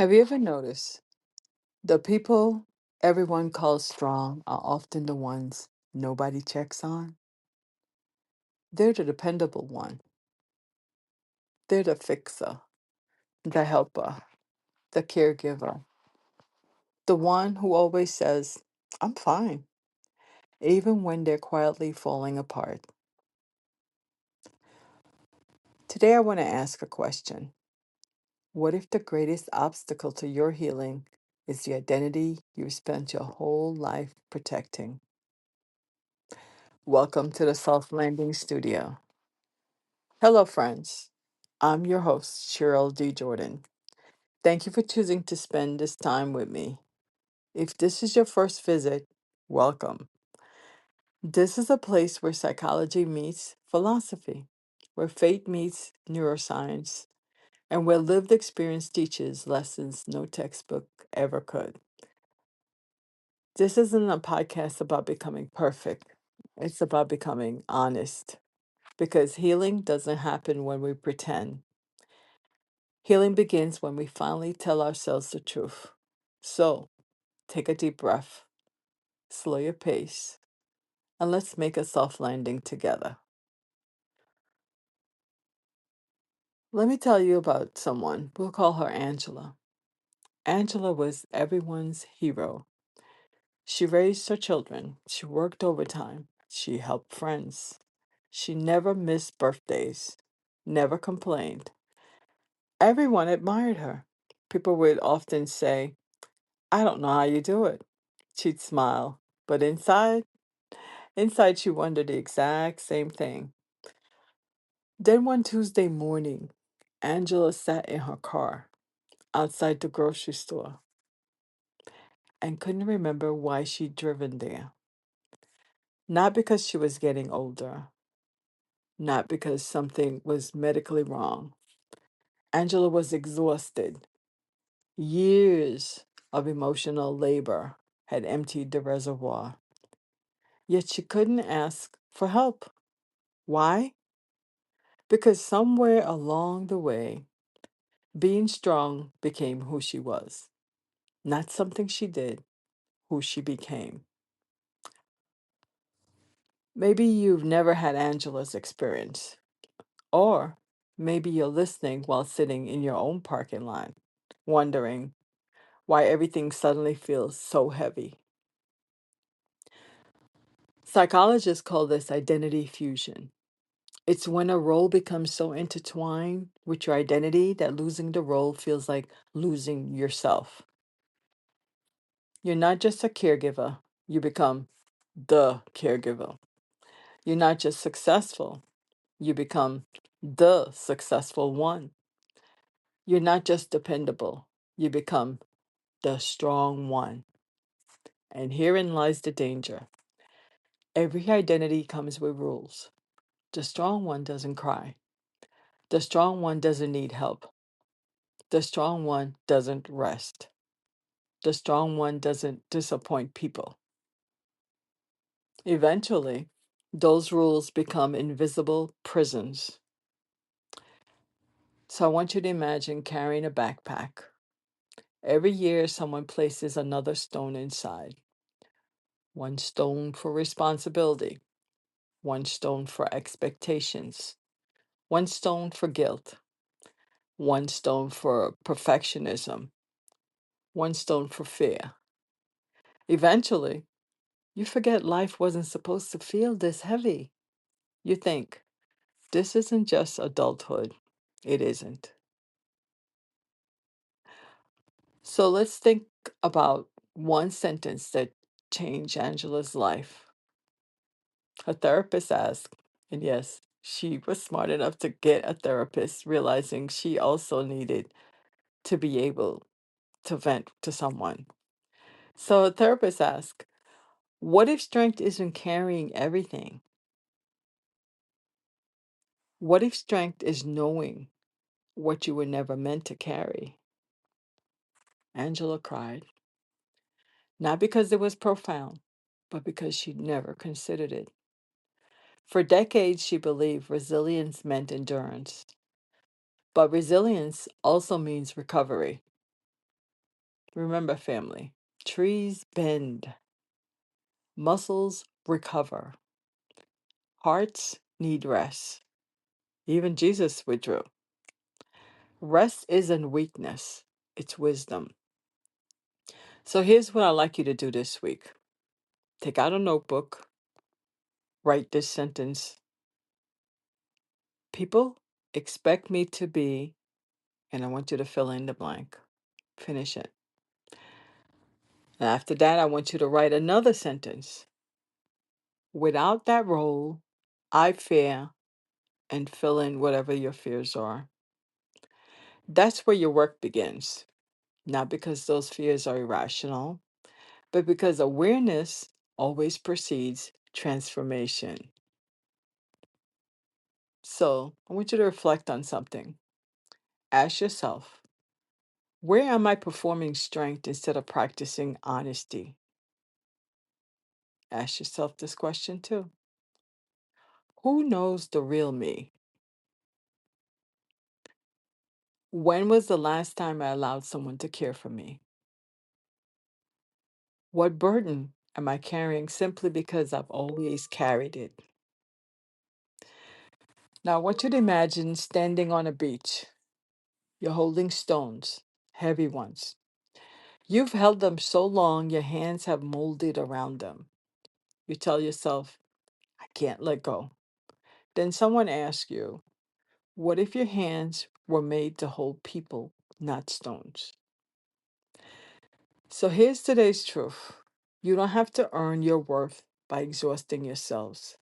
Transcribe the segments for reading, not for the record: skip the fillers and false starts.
Have you ever noticed the people everyone calls strong are often the ones nobody checks on? They're the dependable one. They're the fixer, the helper, the caregiver, the one who always says, I'm fine, even when they're quietly falling apart. Today, I want to ask a question. What if the greatest obstacle to your healing is the identity you spent your whole life protecting? Welcome to the Soft Landing Studio. Hello, friends. I'm your host, Cheryl D. Jordan. Thank you for choosing to spend this time with me. If this is your first visit, welcome. This is a place where psychology meets philosophy, where faith meets neuroscience, and where lived experience teaches lessons no textbook ever could. This isn't a podcast about becoming perfect, it's about becoming honest. Because healing doesn't happen when we pretend. Healing begins when we finally tell ourselves the truth. So, take a deep breath, slow your pace, and let's make a soft landing together. Let me tell you about someone. We'll call her Angela. Angela was everyone's hero. She raised her children, she worked overtime, she helped friends. She never missed birthdays, never complained. Everyone admired her. People would often say, I don't know how you do it. She'd smile, but inside she wondered the exact same thing. Then one Tuesday morning, Angela sat in her car outside the grocery store and couldn't remember why she'd driven there. Not because she was getting older, not because something was medically wrong. Angela was exhausted. Years of emotional labor had emptied the reservoir, yet she couldn't ask for help. Why? Because somewhere along the way, being strong became who she was, not something she did, who she became. Maybe you've never had Angela's experience, or maybe you're listening while sitting in your own parking lot, wondering why everything suddenly feels so heavy. Psychologists call this identity fusion. It's when a role becomes so intertwined with your identity that losing the role feels like losing yourself. You're not just a caregiver, you become the caregiver. You're not just successful, you become the successful one. You're not just dependable, you become the strong one. And herein lies the danger. Every identity comes with rules. The strong one doesn't cry. The strong one doesn't need help. The strong one doesn't rest. The strong one doesn't disappoint people. Eventually, those rules become invisible prisons. So I want you to imagine carrying a backpack. Every year, someone places another stone inside. One stone for responsibility, one stone for expectations, one stone for guilt, one stone for perfectionism, one stone for fear. Eventually, you forget life wasn't supposed to feel this heavy. You think, this isn't just adulthood. It isn't. So let's think about one sentence that changed Angela's life. Her therapist asked, and yes, she was smart enough to get a therapist, realizing she also needed to be able to vent to someone. So a therapist asked, what if strength isn't carrying everything? What if strength is knowing what you were never meant to carry? Angela cried, not because it was profound, but because she'd never considered it. For decades, she believed resilience meant endurance, but resilience also means recovery. Remember, family, trees bend, muscles recover, hearts need rest. Even Jesus withdrew. Rest isn't weakness, it's wisdom. So here's what I'd like you to do this week: take out a notebook, write this sentence. People expect me to be, and I want you to fill in the blank. Finish it. And after that, I want you to write another sentence. Without that role, I fear, and fill in whatever your fears are. That's where your work begins. Not because those fears are irrational, but because awareness always precedes transformation. So I want you to reflect on something. Ask yourself, where am I performing strength instead of practicing honesty? Ask yourself this question too. Who knows the real me? When was the last time I allowed someone to care for me? What burden am I carrying simply because I've always carried it? Now, I want you to imagine standing on a beach. You're holding stones, heavy ones. You've held them so long, your hands have molded around them. You tell yourself, I can't let go. Then someone asks you, what if your hands were made to hold people, not stones? So here's today's truth: you don't have to earn your worth by exhausting yourselves.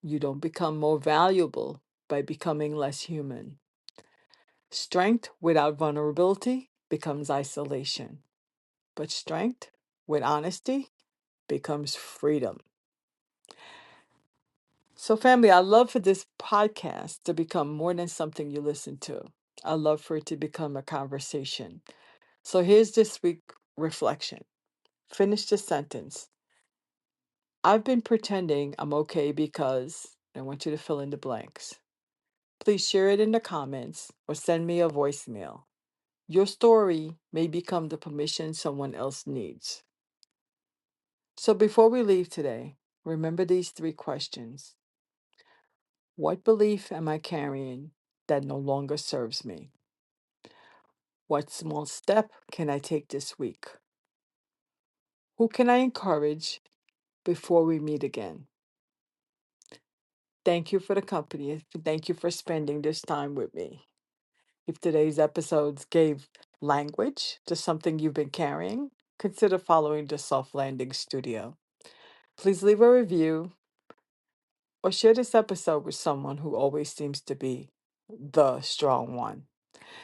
You don't become more valuable by becoming less human. Strength without vulnerability becomes isolation, but strength with honesty becomes freedom. So, family, I love for this podcast to become more than something you listen to. I love for it to become a conversation. So, here's this week reflection. Finish the sentence. I've been pretending I'm okay because I want you to fill in the blanks. Please share it in the comments or send me a voicemail. Your story may become the permission someone else needs. So before we leave today, remember these three questions. What belief am I carrying that no longer serves me? What small step can I take this week? Who can I encourage before we meet again? Thank you for the company. Thank you for spending this time with me. If today's episodes gave language to something you've been carrying, consider following the Soft Landing Studio. Please leave a review or share this episode with someone who always seems to be the strong one.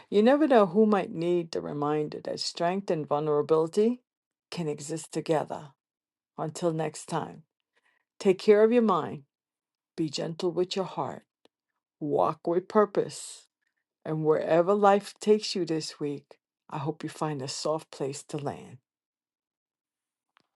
You never know who might need the reminder that strength and vulnerability can exist together. Until next time, take care of your mind, be gentle with your heart, walk with purpose, and wherever life takes you this week, I hope you find a soft place to land.